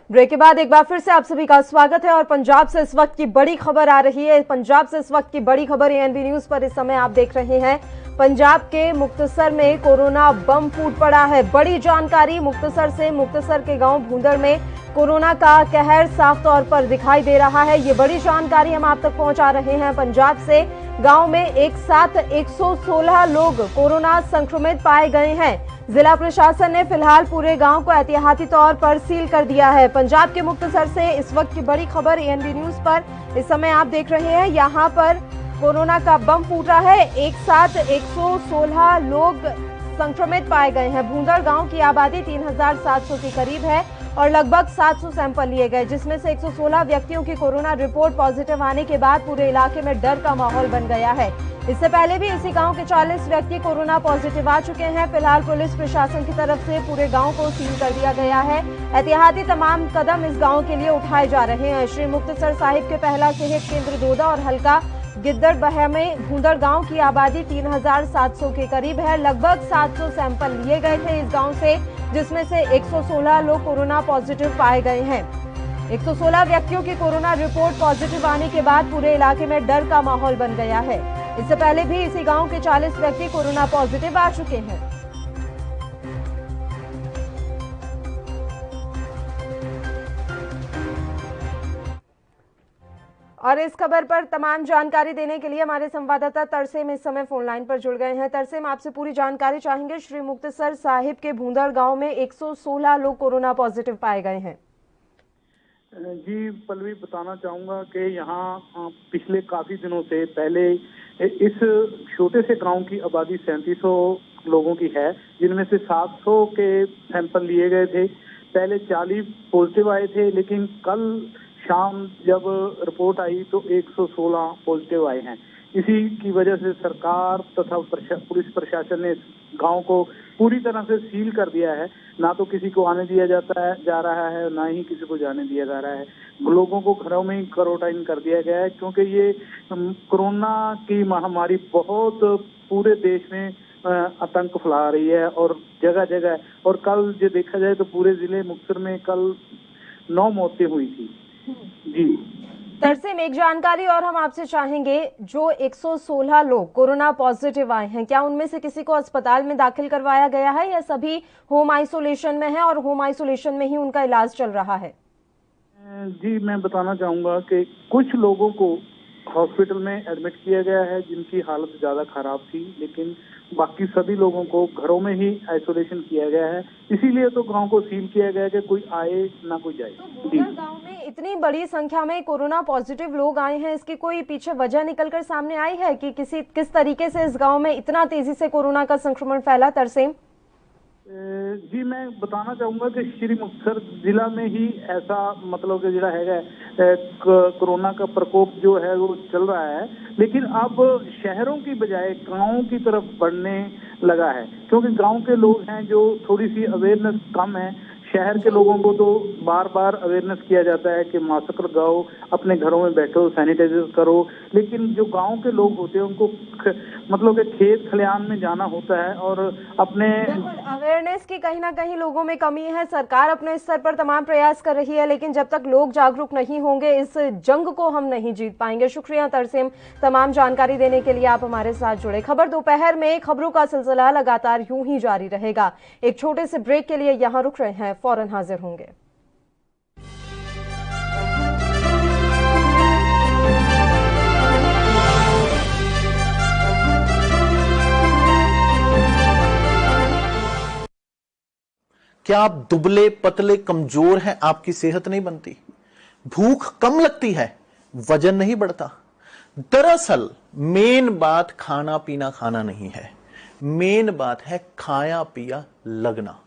Speaker 1: ब्रेक के बाद एक बार फिर से आप सभी का स्वागत है और पंजाब से इस वक्त की बड़ी खबर आ रही है। पंजाब से इस वक्त की बड़ी खबर ANB न्यूज पर इस समय आप देख रहे हैं। पंजाब के मुक्तसर में कोरोना बम फूट पड़ा है। बड़ी जानकारी मुक्तसर से। मुक्तसर के गांव भूंदड़ में कोरोना का कहर साफ तौर पर दिखाई दे रहा है। ये बड़ी जानकारी हम आप तक पहुंचा रहे हैं पंजाब से। गांव में एक साथ 116 लोग कोरोना संक्रमित पाए गए हैं। जिला प्रशासन ने फिलहाल पूरे गांव को एहतियाती तौर पर सील कर दिया है। पंजाब के मुक्तसर से इस वक्त की बड़ी खबर ANB न्यूज पर इस समय आप देख रहे हैं। यहां पर कोरोना का बम फूटा है। एक साथ 116 लोग संक्रमित पाए गए हैं। भूंदड़ गांव की आबादी 3700 के करीब है और लगभग 700 सैंपल लिए गए, जिसमें से 116 व्यक्तियों की कोरोना रिपोर्ट पॉजिटिव आने के बाद पूरे इलाके में डर का माहौल बन गया है। इससे पहले भी इसी गांव के 40 व्यक्ति कोरोना पॉजिटिव आ चुके हैं। फिलहाल पुलिस प्रशासन की तरफ से पूरे गांव को सील कर दिया गया है। एहतियाती तमाम कदम इस गांव के लिए उठाए जा रहे हैं। श्री मुक्तसर साहिब के पहला सेहत केंद्र दोदा और हल्का गिद्दड़ बह में भूंदड़ गांव की आबादी 3700 के करीब है। लगभग 700 सैंपल लिए गए थे इस गांव से, जिसमें से 116 लोग कोरोना पॉजिटिव पाए गए हैं। 116 व्यक्तियों की कोरोना रिपोर्ट पॉजिटिव आने के बाद पूरे इलाके में डर का माहौल बन गया है। इससे पहले भी इसी गांव के 40 व्यक्ति कोरोना पॉजिटिव आ चुके हैं। और इस खबर पर तमाम जानकारी देने के लिए हमारे संवाददाता तरसेम इस समय फोन लाइन पर जुड़ गए हैं। तरसेम, आपसे पूरी जानकारी चाहेंगे। श्री मुक्तसर साहिब के भूंदड़ गांव में 116 लोग कोरोना पॉजिटिव पाए गए हैं।
Speaker 11: जी पल्लवी, बताना चाहूंगा कि यहाँ पिछले काफी दिनों से पहले इस छोटे से गांव की आबादी 3700 लोगों की है, जिनमें से 700 के सैंपल लिए गए थे। पहले 40 पॉजिटिव आए थे, लेकिन कल शाम जब रिपोर्ट आई तो 116 पॉजिटिव आए हैं। इसी की वजह से सरकार तथा पुलिस प्रशासन ने गांव को पूरी तरह से सील कर दिया है। ना तो किसी को आने दिया जा रहा है, ना ही किसी को जाने दिया जा रहा है। लोगों को घरों में ही क्वारंटाइन कर दिया गया है, क्योंकि ये कोरोना की महामारी बहुत पूरे देश में आतंक फैला रही है और जगह जगह। और कल जो देखा जाए तो पूरे जिले मुक्तसर में कल 9 मौतें हुई थी। जी
Speaker 1: तरसेम, एक जानकारी और हम आपसे चाहेंगे, जो 116 लोग कोरोना पॉजिटिव आए हैं, क्या उनमें से किसी को अस्पताल में दाखिल करवाया गया है या सभी होम आइसोलेशन में है और होम आइसोलेशन में ही उनका इलाज चल रहा है?
Speaker 11: जी, मैं बताना चाहूंगा कि कुछ लोगों को हॉस्पिटल में एडमिट किया गया है जिनकी हालत ज्यादा खराब थी, लेकिन बाकी सभी लोगों को घरों में ही आइसोलेशन किया गया है। इसीलिए तो गांव को सील किया गया है कि कोई आए ना कोई जाए।
Speaker 1: तो गांव में इतनी बड़ी संख्या में कोरोना पॉजिटिव लोग आए हैं, इसकी कोई पीछे वजह निकलकर सामने आई है कि किस तरीके से इस गांव में इतना तेजी से कोरोना का संक्रमण फैला? तरसेम
Speaker 11: जी, मैं बताना चाहूंगा कि श्री मुक्तसर जिला में ही ऐसा मतलब कि जिला है कोरोना का प्रकोप जो है वो चल रहा है, लेकिन अब शहरों की बजाय गांवों की तरफ बढ़ने लगा है, क्योंकि गांव के लोग हैं जो थोड़ी सी अवेयरनेस कम है। शहर के लोगों को तो बार बार अवेयरनेस किया जाता है कि मास्क लगाओ, अपने घरों में बैठो, सैनिटाइजर करो, लेकिन जो गांव के लोग होते हैं उनको मतलब कि खेत खलिहान में जाना होता है और अपने
Speaker 1: अवेयरनेस की कहीं ना कहीं लोगों में कमी है। सरकार अपने स्तर पर तमाम प्रयास कर रही है, लेकिन जब तक लोग जागरूक नहीं होंगे इस जंग को हम नहीं जीत पाएंगे। शुक्रिया तरसेम, तमाम जानकारी देने के लिए आप हमारे साथ जुड़े। खबर दोपहर में खबरों का सिलसिला लगातार यूं ही जारी रहेगा। एक छोटे से ब्रेक के लिए यहां रुक रहे हैं, फौरन हाजिर होंगे।
Speaker 5: क्या आप दुबले पतले कमजोर हैं? आपकी सेहत नहीं बनती, भूख कम लगती है, वजन नहीं बढ़ता? दरअसल मेन बात खाना पीना खाना नहीं है, मेन बात है खाया पिया लगना।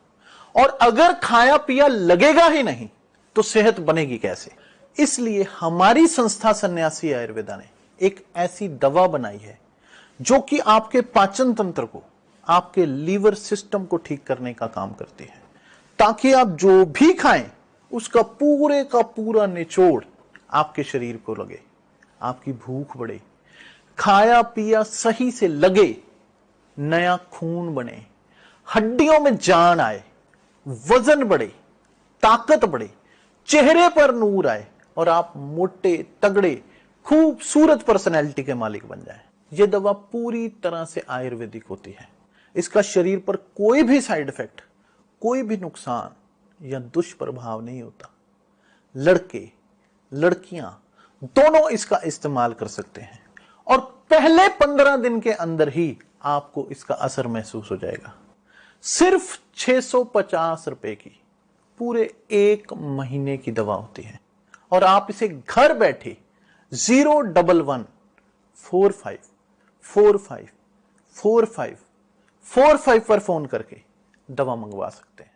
Speaker 5: और अगर खाया पिया लगेगा ही नहीं तो सेहत बनेगी कैसे? इसलिए हमारी संस्था सन्यासी आयुर्वेदा ने एक ऐसी दवा बनाई है जो कि आपके पाचन तंत्र को, आपके लीवर सिस्टम को ठीक करने का काम करती है, ताकि आप जो भी खाएं उसका पूरे का पूरा निचोड़ आपके शरीर को लगे, आपकी भूख बढ़े, खाया पिया सही से लगे, नया खून बने, हड्डियों में जान आए, वजन बढ़े, ताकत बढ़े, चेहरे पर नूर आए और आप मोटे तगड़े खूबसूरत पर्सनैलिटी के मालिक बन जाएं। यह दवा पूरी तरह से आयुर्वेदिक होती है। इसका शरीर पर कोई भी साइड इफेक्ट, कोई भी नुकसान या दुष्प्रभाव नहीं होता। लड़के लड़कियां दोनों इसका इस्तेमाल कर सकते हैं और पहले 15 दिन के अंदर ही आपको इसका असर महसूस हो जाएगा। सिर्फ 650 रुपए की पूरे 1 महीने की दवा होती है और आप इसे घर बैठे 01145454545 पर फोन करके दवा मंगवा सकते हैं।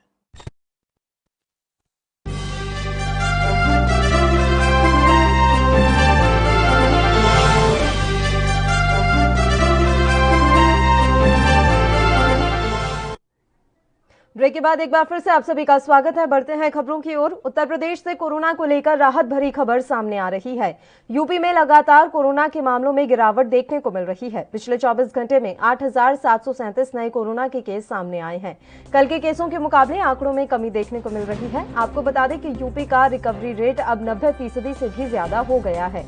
Speaker 1: ब्रेक के बाद एक बार फिर से आप सभी का स्वागत है। बढ़ते हैं खबरों की ओर। उत्तर प्रदेश से कोरोना को लेकर राहत भरी खबर सामने आ रही है। यूपी में लगातार कोरोना के मामलों में गिरावट देखने को मिल रही है। पिछले 24 घंटे में 8,737 नए कोरोना के केस सामने आए हैं। कल के केसों के मुकाबले आंकड़ों में कमी देखने को मिल रही है। आपको बता दें कि यूपी का रिकवरी रेट अब 90% से भी ज्यादा हो गया है।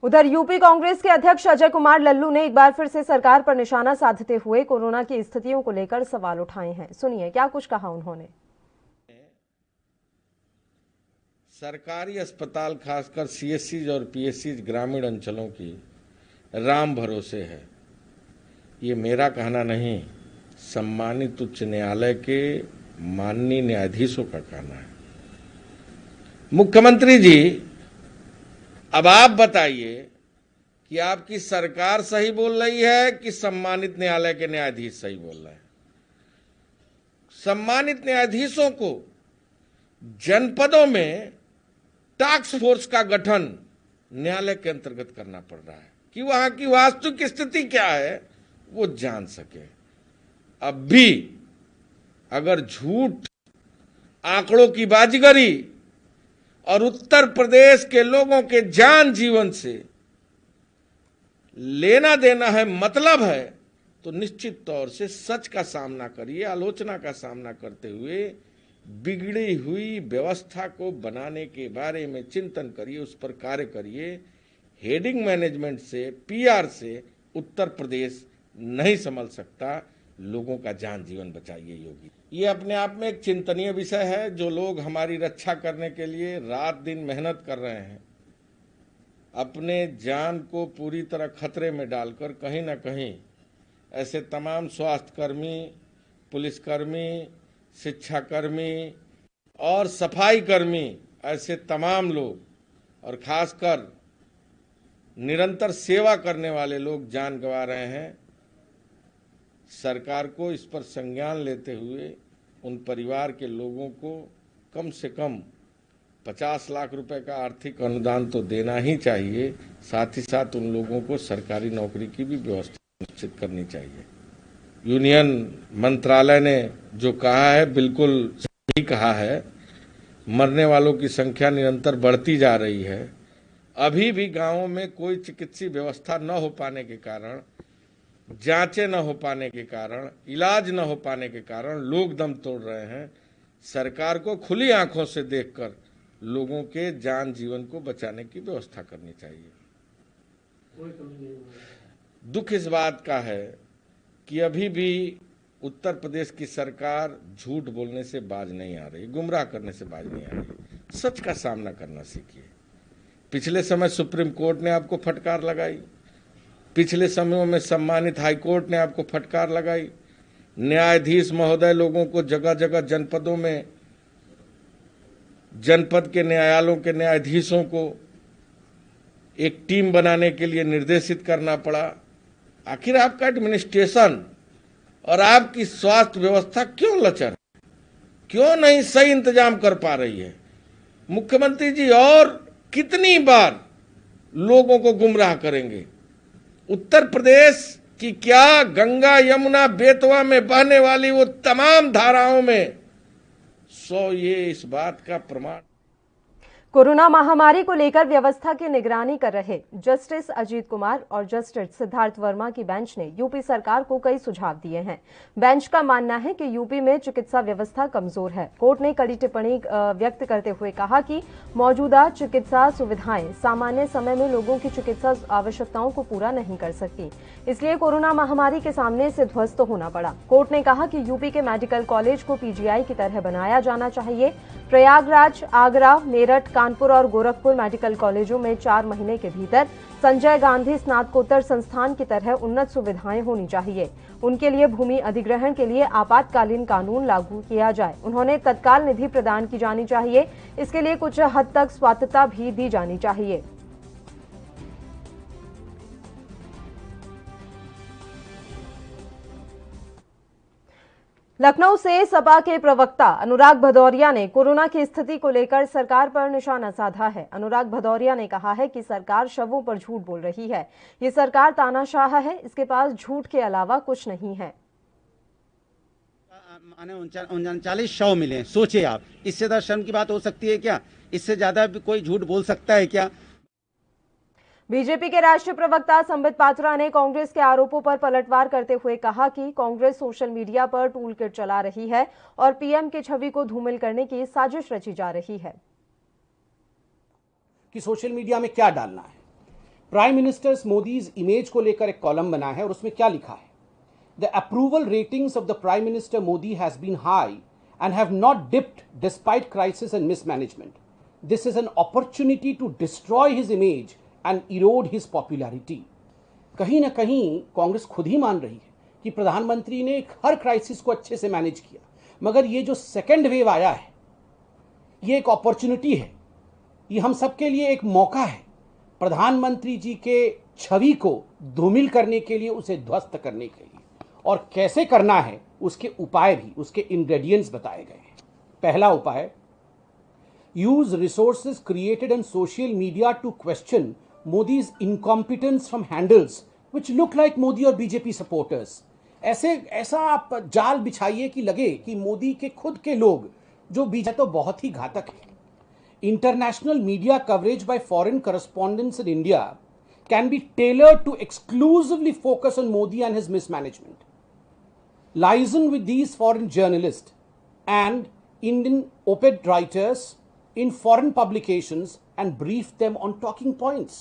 Speaker 1: उधर यूपी कांग्रेस के अध्यक्ष अजय कुमार लल्लू ने एक बार फिर से सरकार पर निशाना साधते हुए कोरोना की स्थितियों को लेकर सवाल उठाए हैं। सुनिए क्या कुछ कहा उन्होंने।
Speaker 12: सरकारी अस्पताल खासकर सीएससी और पीएससी ग्रामीण अंचलों की राम भरोसे है। ये मेरा कहना नहीं, सम्मानित उच्च न्यायालय के माननीय न्यायाधीशों का कहना है। मुख्यमंत्री जी, अब आप बताइए कि आपकी सरकार सही बोल रही है कि सम्मानित न्यायालय के न्यायाधीश सही बोल रहे हैं। सम्मानित न्यायाधीशों को जनपदों में टास्क फोर्स का गठन न्यायालय के अंतर्गत करना पड़ रहा है कि वहां की वास्तविक स्थिति क्या है वो जान सके। अब भी अगर झूठ, आंकड़ों की बाजीगरी और उत्तर प्रदेश के लोगों के जान जीवन से लेना देना है, मतलब है, तो निश्चित तौर से सच का सामना करिए, आलोचना का सामना करते हुए बिगड़ी हुई व्यवस्था को बनाने के बारे में चिंतन करिए, उस पर कार्य करिए। हेडिंग मैनेजमेंट से, पीआर से उत्तर प्रदेश नहीं संभल सकता। लोगों का जान जीवन बचाइए योगी। ये अपने आप में एक चिंतनीय विषय है। जो लोग हमारी रक्षा करने के लिए रात दिन मेहनत कर रहे हैं, अपने जान को पूरी तरह खतरे में डालकर कहीं ना कहीं ऐसे तमाम स्वास्थ्यकर्मी, पुलिसकर्मी, शिक्षाकर्मी और सफाई कर्मी, ऐसे तमाम लोग और खासकर निरंतर सेवा करने वाले लोग जान गंवा रहे हैं। सरकार को इस पर संज्ञान लेते हुए उन परिवार के लोगों को कम से कम 50 लाख रुपए का आर्थिक अनुदान तो देना ही चाहिए। साथ ही साथ उन लोगों को सरकारी नौकरी की भी व्यवस्था निश्चित करनी चाहिए। यूनियन मंत्रालय ने जो कहा है बिल्कुल सही कहा है। मरने वालों की संख्या निरंतर बढ़ती जा रही है। अभी भी गांवों में कोई चिकित्सीय व्यवस्था न हो पाने के कारण, जांचें न हो पाने के कारण, इलाज न हो पाने के कारण लोग दम तोड़ रहे हैं। सरकार को खुली आंखों से देखकर लोगों के जान जीवन को बचाने की व्यवस्था करनी चाहिए। दुख इस बात का है कि अभी भी उत्तर प्रदेश की सरकार झूठ बोलने से बाज नहीं आ रही, गुमराह करने से बाज नहीं आ रही। सच का सामना करना सीखिए। पिछले समय सुप्रीम कोर्ट ने आपको फटकार लगाई, पिछले समयों में सम्मानित हाई कोर्ट ने आपको फटकार लगाई। न्यायाधीश महोदय लोगों को जगह जगह जनपदों में जनपद के न्यायालयों के न्यायाधीशों को एक टीम बनाने के लिए निर्देशित करना पड़ा। आखिर आपका एडमिनिस्ट्रेशन और आपकी स्वास्थ्य व्यवस्था क्यों लचर है, क्यों नहीं सही इंतजाम कर पा रही है? मुख्यमंत्री जी और कितनी बार लोगों को गुमराह करेंगे? उत्तर प्रदेश की क्या गंगा, यमुना, बेतवा में बहने वाली वो तमाम धाराओं में ये इस बात का प्रमाण।
Speaker 1: कोरोना महामारी को लेकर व्यवस्था की निगरानी कर रहे जस्टिस अजीत कुमार और जस्टिस सिद्धार्थ वर्मा की बेंच ने यूपी सरकार को कई सुझाव दिए हैं। बेंच का मानना है कि यूपी में चिकित्सा व्यवस्था कमजोर है। कोर्ट ने कड़ी टिप्पणी व्यक्त करते हुए कहा कि मौजूदा चिकित्सा सुविधाएं सामान्य समय में लोगों की चिकित्सा आवश्यकताओं को पूरा नहीं कर सकती, इसलिए कोरोना महामारी के सामने से ध्वस्त होना पड़ा। कोर्ट ने कहा कि यूपी के मेडिकल कॉलेज को पीजीआई की तरह बनाया जाना चाहिए। प्रयागराज, आगरा, मेरठ, कानपुर और गोरखपुर मेडिकल कॉलेजों में 4 महीने के भीतर संजय गांधी स्नातकोत्तर संस्थान की तरह उन्नत सुविधाएं होनी चाहिए। उनके लिए भूमि अधिग्रहण के लिए आपातकालीन कानून लागू किया जाए। उन्होंने तत्काल निधि प्रदान की जानी चाहिए। इसके लिए कुछ हद तक स्वायत्तता भी दी जानी चाहिए। लखनऊ से सपा के प्रवक्ता अनुराग भदौरिया ने कोरोना की स्थिति को लेकर सरकार पर निशाना साधा है। अनुराग भदौरिया ने कहा है कि सरकार शवों पर झूठ बोल रही है। ये सरकार तानाशाह है, इसके पास झूठ के अलावा कुछ नहीं है।
Speaker 13: 39 शव मिले, सोचिए आप, इससे ज्यादा शर्म की बात हो सकती है क्या? इससे ज्यादा कोई झूठ बोल सकता है क्या?
Speaker 1: बीजेपी के राष्ट्रीय प्रवक्ता संबित पात्रा ने कांग्रेस के आरोपों पर पलटवार करते हुए कहा कि कांग्रेस सोशल मीडिया पर टूल किट चला रही है और पीएम की छवि को धूमिल करने की साजिश रची जा रही है।
Speaker 14: कि सोशल मीडिया में क्या डालना है। प्राइम मिनिस्टर मोदीज इमेज को लेकर एक कॉलम बना है और उसमें क्या लिखा है? The approval ratings of the prime minister Modi has been high and have not dipped despite crisis and mismanagement. This is an opportunity to destroy his image and erode his popularity। कहीं ना कहीं कांग्रेस खुद ही मान रही है कि प्रधानमंत्री ने हर क्राइसिस को अच्छे से मैनेज किया, मगर ये जो सेकेंड वेव आया है ये एक अपॉर्चुनिटी है, ये हम सबके लिए एक मौका है प्रधानमंत्री जी के छवि को धूमिल करने के लिए, उसे ध्वस्त करने के लिए, और कैसे करना है उसके उपाय भी, उसके इंग्रेडिएंट्स बताए गए हैं। पहला उपाय, use resources created on social media to question Modi's incompetence from handles which look like Modi और बीजेपी supporters। ऐसा आप जाल बिछाइए कि लगे कि मोदी के खुद के लोग जो बीजेपी, तो बहुत ही घातक है। International media coverage by foreign correspondents in India can be tailored to exclusively focus on Modi and his mismanagement. Liaison with these foreign journalists and Indian op-ed writers in foreign publications and brief them on talking points।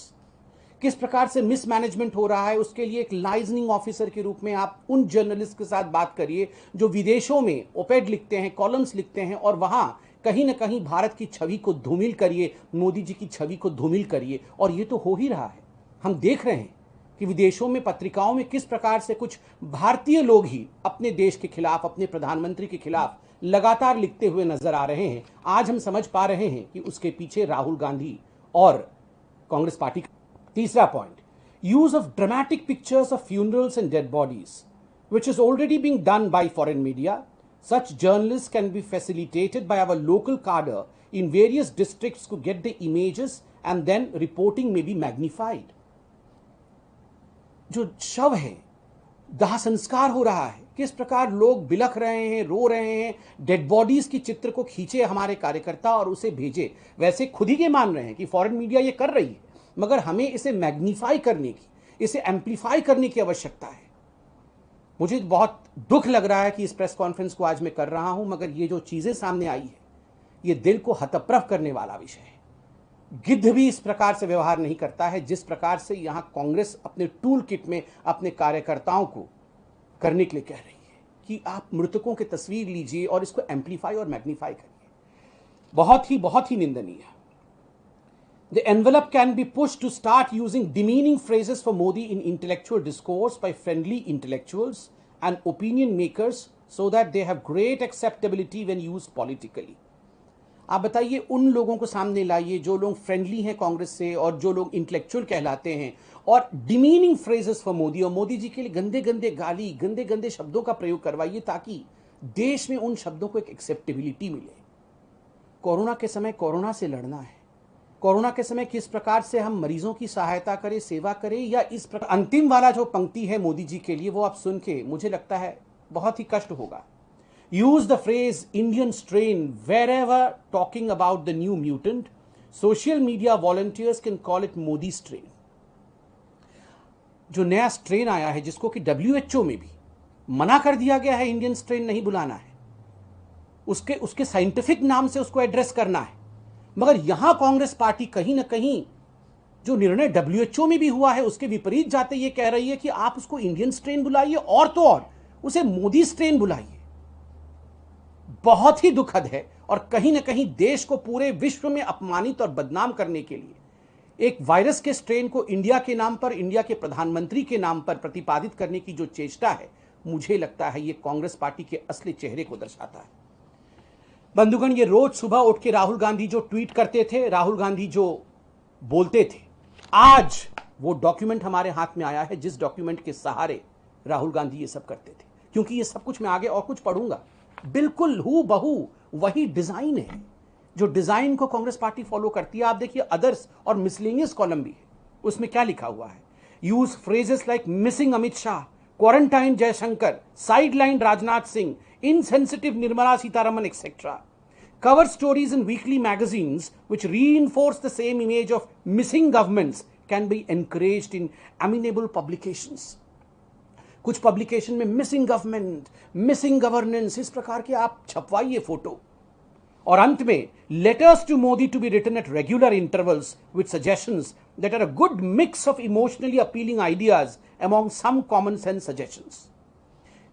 Speaker 14: किस प्रकार से mismanagement हो रहा है उसके लिए एक liaisoning officer के रूप में आप उन जर्नलिस्ट के साथ बात करिए जो विदेशों में ओपेड लिखते हैं, कॉलम्स लिखते हैं, और वहां कहीं ना कहीं भारत की छवि को धूमिल करिए, मोदी जी की छवि को धूमिल करिए। और ये तो हो ही रहा है, हम देख रहे हैं कि विदेशों में पत्रिकाओं में किस प्रकार से कुछ भारतीय लोग ही अपने देश के खिलाफ, अपने प्रधानमंत्री के खिलाफ लगातार लिखते हुए नजर आ रहे हैं। आज हम समझ पा रहे हैं कि उसके पीछे राहुल गांधी और कांग्रेस पार्टी। तीसरा point, use of dramatic pictures of funerals and dead bodies which is already being done by foreign media. Such journalists can be facilitated by our local cadre in various districts to get the images and then reporting may be magnified. जो शव है, दाह संस्कार हो रहा है, किस प्रकार लोग बिलख रहे हैं, रो रहे हैं, डेड बॉडीज की चित्र को खींचे हमारे कार्यकर्ता और उसे भेजे। वैसे खुद ही के मान रहे हैं कि फॉरेन मीडिया ये कर रही है, मगर हमें इसे मैग्नीफाई करने की, इसे एम्पलीफाई करने की आवश्यकता है। मुझे बहुत दुख लग रहा है कि इस प्रेस कॉन्फ्रेंस को आज मैं कर रहा हूं, मगर ये जो चीजें सामने आई है ये दिल को हतप्रभ करने वाला विषय है। गिद्ध भी इस प्रकार से व्यवहार नहीं करता है जिस प्रकार से यहां कांग्रेस अपने टूल किट में अपने कार्यकर्ताओं को करने के लिए कह रही है कि आप मृतकों की तस्वीर लीजिए और इसको एम्पलीफाई और मैग्नीफाई करिए। बहुत ही निंदनीय। The envelope can be pushed to start using demeaning phrases for Modi in intellectual discourse by friendly intellectuals and opinion makers so that they have great acceptability when used politically। आप बताइए, उन लोगों को सामने लाइए जो लोग फ्रेंडली हैं कांग्रेस से और जो लोग इंटेलेक्चुअल कहलाते हैं, और डिमीनिंग फ्रेजेस फॉर मोदी और मोदी जी के लिए गंदे गंदे गाली, गंदे गंदे शब्दों का प्रयोग करवाइए ताकि देश में उन शब्दों को एक एक्सेप्टेबिलिटी मिले। कोरोना के समय कोरोना से लड़ना है। कोरोना के समय किस प्रकार से हम मरीजों की सहायता करें, सेवा करें, या इस प्रकार अंतिम वाला जो पंक्ति है मोदी जी के लिए, वो आप सुन के मुझे लगता है बहुत ही कष्ट होगा। Use the phrase Indian strain wherever talking about the new mutant. Social media volunteers can call it Modi strain। जो नया स्ट्रेन आया है जिसको कि WHO में भी मना कर दिया गया है, इंडियन स्ट्रेन नहीं बुलाना है, उसके साइंटिफिक नाम से उसको एड्रेस करना है। मगर यहां कांग्रेस पार्टी कहीं ना कहीं जो निर्णय WHO में भी हुआ है उसके विपरीत जाते ये कह रही है कि आप उसको इंडियन स्ट्रेन बुलाइए, और तो और उसे मोदी स्ट्रेन बुलाइए। बहुत ही दुखद है और कहीं ना कहीं देश को पूरे विश्व में अपमानित और बदनाम करने के लिए एक वायरस के स्ट्रेन को इंडिया के नाम पर, इंडिया के प्रधानमंत्री के नाम पर प्रतिपादित करने की जो चेष्टा है, मुझे लगता है ये कांग्रेस पार्टी के असली चेहरे को दर्शाता है। बंधुगण, ये रोज सुबह उठ के राहुल गांधी जो ट्वीट करते थे, राहुल गांधी जो बोलते थे, आज वो डॉक्यूमेंट हमारे हाथ में आया है जिस डॉक्यूमेंट के सहारे राहुल गांधी ये सब करते थे। क्योंकि ये सब कुछ मैं आगे और कुछ पढ़ूंगा, बिल्कुल हूबहू वही डिजाइन है जो डिजाइन को कांग्रेस पार्टी फॉलो करती है। आप देखिए, अदर्स और मिसलेनियस कॉलम भी है, उसमें क्या लिखा हुआ है। Use phrases like missing Amit Shah, quarantine Jaishankar, sideline Rajnath Singh, insensitive Nirmala Sitharaman, etc. Cover stories in weekly magazines which reinforce the same image of missing governments can be encouraged in amenable publications। कुछ publication में missing government, missing governance, इस प्रकार के आप छपवाइए photo. और अंत में letters to Modi to be written at regular intervals with suggestions that are a good mix of emotionally appealing ideas among some common sense suggestions.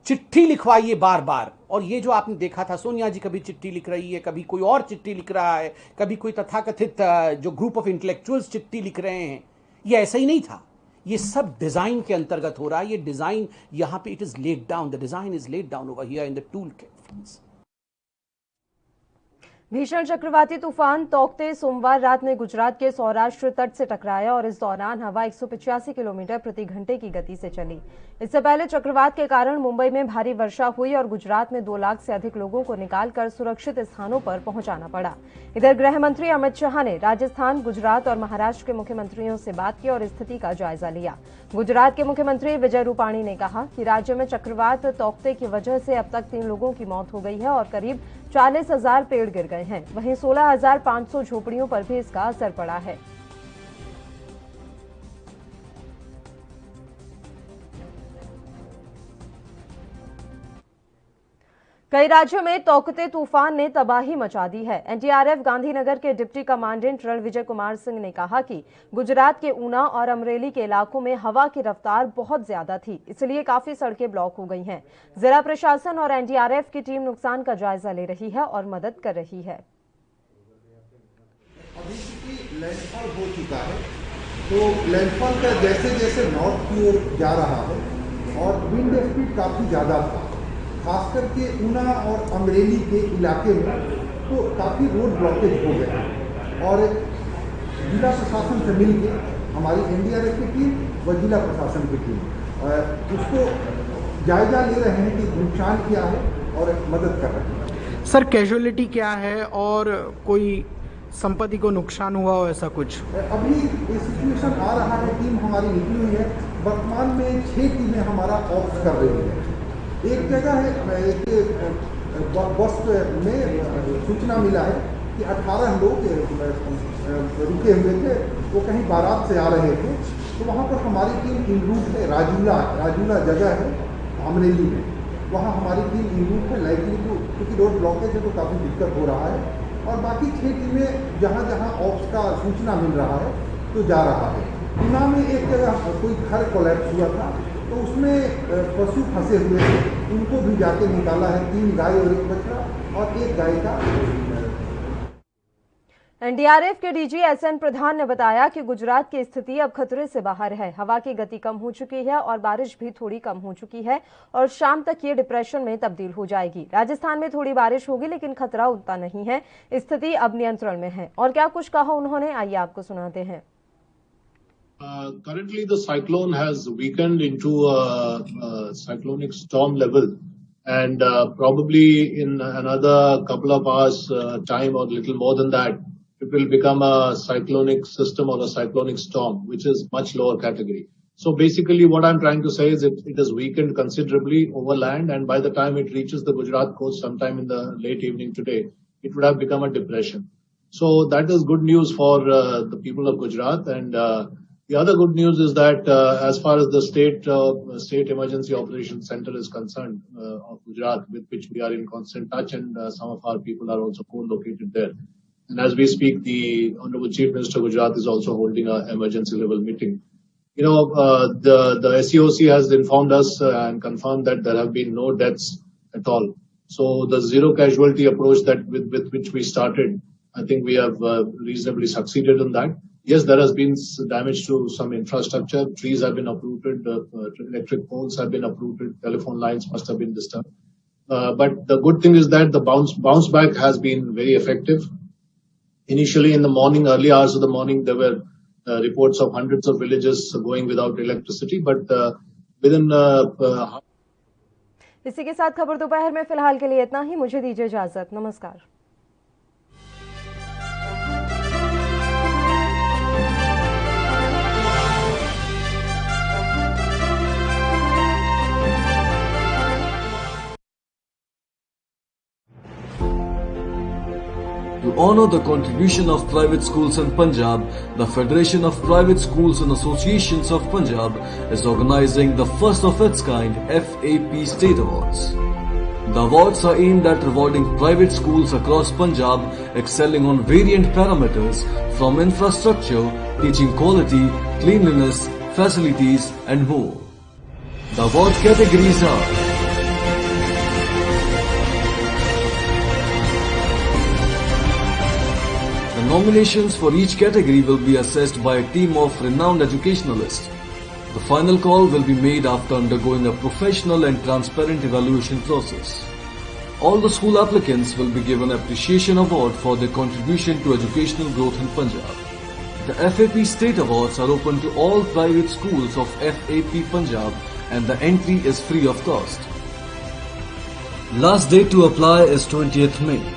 Speaker 14: चिट्ठी लिखवाइए बार बार। और ये जो आपने देखा था, सोनिया जी कभी चिट्ठी लिख रही है, कभी कोई और चिट्ठी लिख रहा है, कभी कोई तथाकथित जो ग्रुप ऑफ इंटेलेक्चुअल्स चिट्ठी लिख रहे हैं, ये ऐसा ही नहीं था। ये सब डिजाइन के अंतर्गत हो रहा है। ये डिजाइन यहां पे it is laid down, the design is laid down over here in the tool kit.
Speaker 1: भीषण चक्रवाती तूफान तौकते सोमवार रात में गुजरात के सौराष्ट्र तट से टकराया और इस दौरान हवा 185 किलोमीटर प्रति घंटे की गति से चली। इससे पहले चक्रवात के कारण मुंबई में भारी वर्षा हुई और गुजरात में 2 लाख से अधिक लोगों को निकालकर सुरक्षित स्थानों पर पहुंचाना पड़ा। इधर गृह मंत्री अमित शाह ने राजस्थान, गुजरात और महाराष्ट्र के मुख्यमंत्रियों से बात की और स्थिति का जायजा लिया। गुजरात के मुख्यमंत्री विजय रूपाणी ने कहा कि राज्य में चक्रवात तौकते की वजह से अब तक 3 लोगों की मौत हो गई है और करीब 40,000 पेड़ गिर गए हैं। वहीं 16,500 झोपड़ियों पर भी इसका असर पड़ा है। कई राज्यों में तौकते तूफान ने तबाही मचा दी है। एनडीआरएफ गांधीनगर के डिप्टी कमांडेंट रणविजय कुमार सिंह ने कहा कि गुजरात के ऊना और अमरेली के इलाकों में हवा की रफ्तार बहुत ज्यादा थी, इसलिए काफी सड़कें ब्लॉक हो गई हैं। जिला प्रशासन और एनडीआरएफ की टीम नुकसान का जायजा ले रही है और मदद कर रही है।
Speaker 15: अभी लैंडफॉल हो चुका है, तो लैंडफॉल का जैसे जैसे नॉर्थ की ओर जा रहा है और विंड स्पीड काफी ज्यादा था, खास करके ऊना और अमरेली के इलाके में तो काफ़ी रोड ब्लॉकेज हो गए और जिला प्रशासन से मिलकर हमारी एनडीआरएफ की टीम व जिला प्रशासन की टीम उसको जायजा ले रहे हैं कि नुकसान क्या है और मदद कर रहे हैं।
Speaker 16: सर, कैजुअलिटी क्या है और कोई संपत्ति को नुकसान हुआ हो ऐसा कुछ?
Speaker 15: अभी ये सिचुएशन आ रहा है, टीम हमारी निकली हुई है। वर्तमान में 6 टीमें हमारा ऑफ कर रही है। एक जगह है, एक बस में सूचना मिला है कि 18 लोग रुके हुए थे, वो कहीं बारात से आ रहे थे, तो वहाँ पर हमारी टीम इन रूट है। राजूला जगह है अमरेली में, वहाँ हमारी टीम इन रूट है। लाइकली तो क्योंकि रोड ब्लॉकेज है तो काफ़ी दिक्कत हो रहा है और बाकी 6 टीमें जहाँ जहाँ ऑप्स का सूचना मिल रहा है तो जा रहा है। ऊना में एक जगह कोई घर कोलैप्स हुआ था तो उसमें पशु फंसे हुए थे, उनको भी जाके निकाला है। 3 गाय और 1 बछड़ा और 1 गाय का।
Speaker 1: एनडीआरएफ के डीजी एसएन प्रधान ने बताया कि गुजरात की स्थिति अब खतरे से बाहर है। हवा की गति कम हो चुकी है और बारिश भी थोड़ी कम हो चुकी है और शाम तक ये डिप्रेशन में तब्दील हो जाएगी। राजस्थान में थोड़ी बारिश होगी लेकिन खतरा उतना नहीं है, स्थिति अब नियंत्रण में है। और क्या कुछ कहा उन्होंने, आइए आपको सुनाते हैं।
Speaker 17: Currently, the cyclone has weakened into a cyclonic storm level, and probably in another couple of hours time or little more than that, it will become a cyclonic system or a cyclonic storm, which is much lower category. So basically, what I'm trying to say is it has weakened considerably over land, and by the time it reaches the Gujarat coast sometime in the late evening today, it would have become a depression. So that is good news for the people of Gujarat. And the other good news is that as far as the state emergency operations center is concerned of Gujarat, with which we are in constant touch, and some of our people are also co-located there. And as we speak, the Honorable Chief Minister of Gujarat is also holding an emergency level meeting. You know, the SEOC has informed us and confirmed that there have been no deaths at all. So the zero casualty approach that with which we started, I think we have reasonably succeeded in that. Yes, there has been damage to some infrastructure. Trees have been uprooted, electric poles have been uprooted, telephone lines must have been disturbed. But the good thing is that the bounce back has been very effective. Initially in the morning, early hours of the morning, there were reports of hundreds of villages going without electricity, but within
Speaker 1: इसी के साथ खबर दोपहर में फिलहाल के लिए इतना ही। मुझे दीजिए इजाजत, नमस्कार।
Speaker 9: To honor the contribution of private schools in Punjab, the Federation of Private Schools and Associations of Punjab is organizing the first of its kind FAP State Awards. The awards are aimed at rewarding private schools across Punjab excelling on variant parameters from infrastructure, teaching quality, cleanliness, facilities and more. The award categories are nominations for each category will be assessed by a team of renowned educationalists. The final call will be made after undergoing a professional and transparent evaluation process. All the school applicants will be given appreciation award for their contribution to educational growth in Punjab. The FAP State Awards are open to all private schools of FAP Punjab and the entry is free of cost. Last date to apply is 20th May.